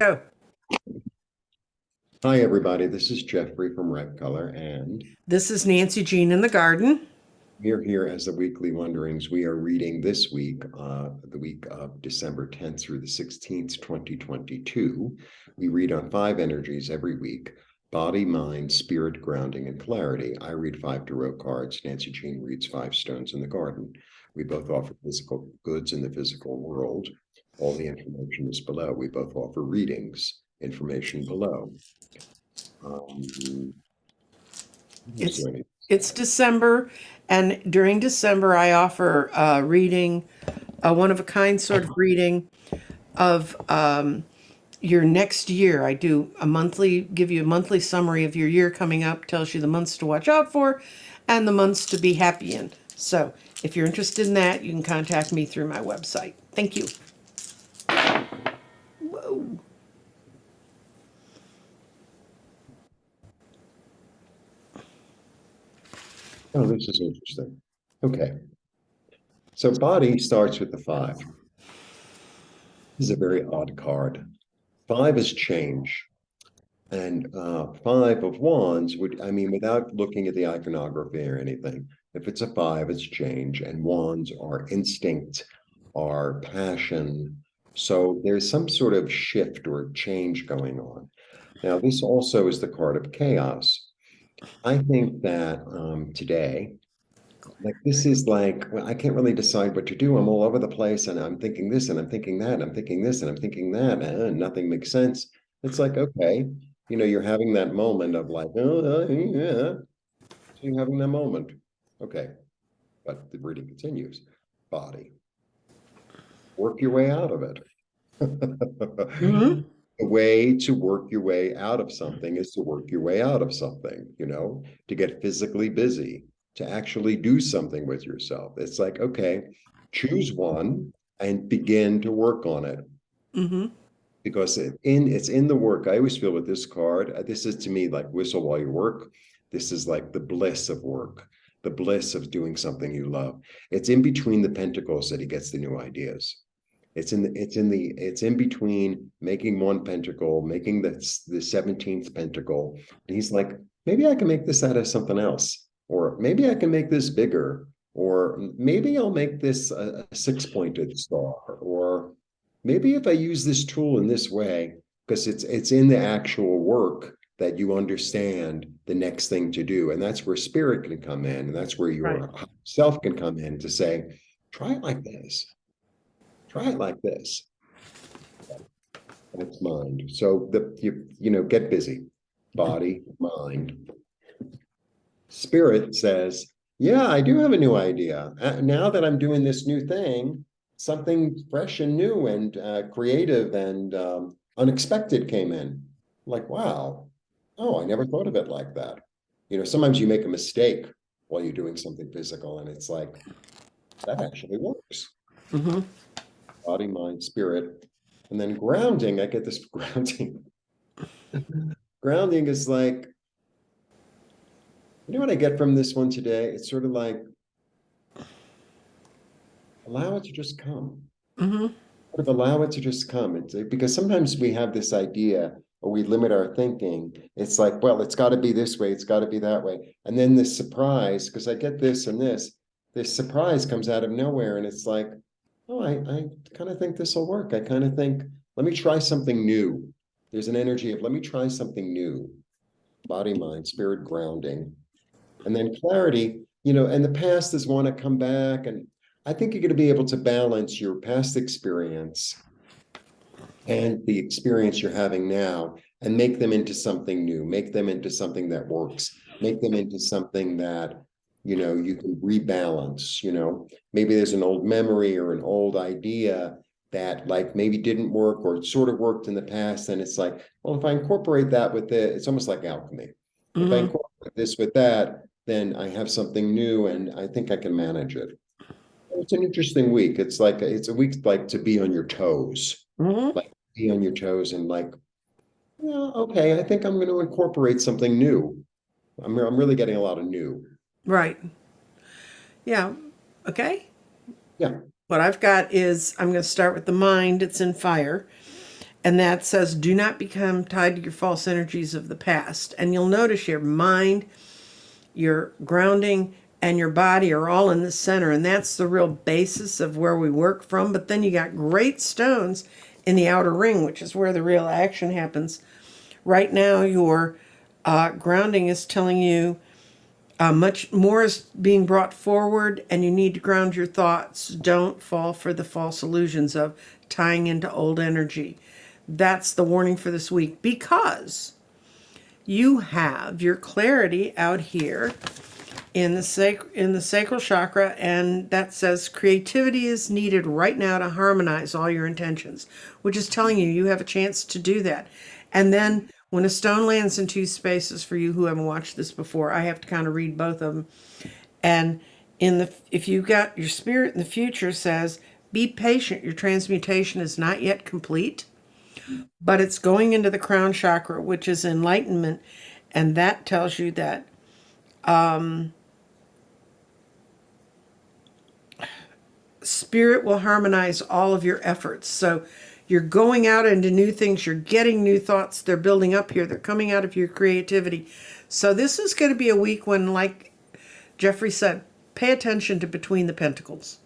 Oh, Hi, everybody. This is Jeffrey from Red Color, and this is Nancy Jean in the garden. we're here as the Weekly Wonderings. We are reading this week, the week of December 10th through the 16th, 2022. We read on five energies every week: body, mind, spirit, grounding, and clarity. I read five tarot cards. Nancy Jean reads five stones in the garden. We both offer physical goods in the physical world. All the information is below. We both offer readings, information below. Um, who's It's doing it's December, and during December I offer a reading, a one of a kind sort of reading of your next year. I do a monthly, give you a monthly summary of your year coming up, tells you the months to watch out for, and the months to be happy in. So, if you're interested in that, you can contact me through my website. Thank you. Whoa. Oh, this is interesting. Okay. So body starts with the five. This is a very odd card. Five is change. And five of wands would, I mean, without looking at the iconography or anything, if it's a five, it's change. And wands are instinct, are passion. So there's some sort of shift or change going on. Now, this also is the card of chaos. I think that today, like this is like, well, I can't really decide what to do. I'm all over the place and I'm thinking this and I'm thinking that and I'm thinking this and I'm thinking that and nothing makes sense. It's like, okay, you're having that moment of like, yeah. So you're having that moment. Okay. But the reading continues. Body. Work your way out of it. Mm-hmm. The way to work your way out of something is to work your way out of something, to get physically busy, to actually do something with yourself. It's like, okay, choose one and begin to work on it Mm-hmm. because it's in the work. I always feel with this card, this is to me like whistle while you work. This is like the bliss of work, the bliss of doing something you love. It's in between the pentacles that he gets the new ideas. It's in between making one pentacle, making the 17th pentacle. And he's like, maybe I can make this out of something else, or maybe I can make this bigger, or maybe I'll make this a six-pointed star, or maybe if I use this tool in this way, because it's in the actual work that you understand the next thing to do. And that's where spirit can come in, and that's where Right. your self can come in to say, try it like this. Try it like this. That's mind. So get busy. Body, mind. Spirit says, yeah, I do have a new idea. Now that I'm doing this new thing, something fresh and new and creative and unexpected came in. Like, wow, oh, I never thought of it like that. Sometimes you make a mistake while you're doing something physical, and it's like, that actually works. Mm-hmm. Body, mind, spirit. And then grounding, I get this grounding. Grounding is like, what I get from this one today? It's sort of like, allow it to just come. Mm-hmm. Sort of allow it to just come. It's because sometimes we have this idea or we limit our thinking. It's like, well, it's got to be this way, it's got to be that way. And then this surprise, because I get this and this surprise comes out of nowhere. And it's like, oh, I kind of think this will work. I kind of think, let me try something new. There's an energy of let me try something new. Body, mind, spirit, grounding. And then clarity, and the past is want to come back. And I think you're going to be able to balance your past experience and the experience you're having now and make them into something new, make them into something that works, make them into something that, you can rebalance, maybe there's an old memory or an old idea that like maybe didn't work or it sort of worked in the past. And it's like, well, if I incorporate that with it's almost like alchemy. If I Mm-hmm. incorporate this with that, then I have something new and I think I can manage it. It's an interesting week. It's a week like to be on your toes, Mm-hmm. like be on your toes and like, yeah, okay, I think I'm going to incorporate something new. I'm really getting a lot of new. Right. Yeah. Okay. Yeah. What I've got is I'm going to start with the mind. It's in fire. And that says, do not become tied to your false energies of the past. And you'll notice your mind, your grounding, and your body are all in the center. And that's the real basis of where we work from. But then you got great stones in the outer ring, which is where the real action happens. Right now, your grounding is telling you much more is being brought forward, and you need to ground your thoughts. Don't fall for the false illusions of tying into old energy. That's the warning for this week, because you have your clarity out here in the sacral chakra, and that says creativity is needed right now to harmonize all your intentions, which is telling you you have a chance to do that. And then when a stone lands in two spaces, for you who haven't watched this before, I have to kind of read both of them. And if you got your spirit in the future says, be patient, your transmutation is not yet complete, but it's going into the crown chakra, which is enlightenment. And that tells you that spirit will harmonize all of your efforts. So you're going out into new things, you're getting new thoughts, they're building up here, they're coming out of your creativity. So this is going to be a week when, like Jeffrey said, pay attention to Between the Pentacles.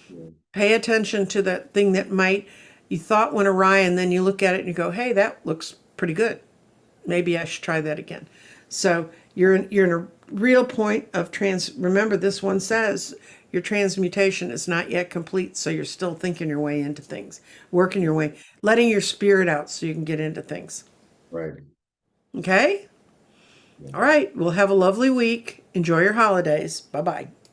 Yeah. Pay attention to that thing that you thought went awry, and then you look at it and you go, hey, that looks pretty good. Maybe I should try that again. So you're in a real point of remember, this one says your transmutation is not yet complete, so you're still thinking your way into things, working your way, letting your spirit out so you can get into things. Right. Okay? Yeah. All right. We'll have a lovely week. Enjoy your holidays. Bye-bye.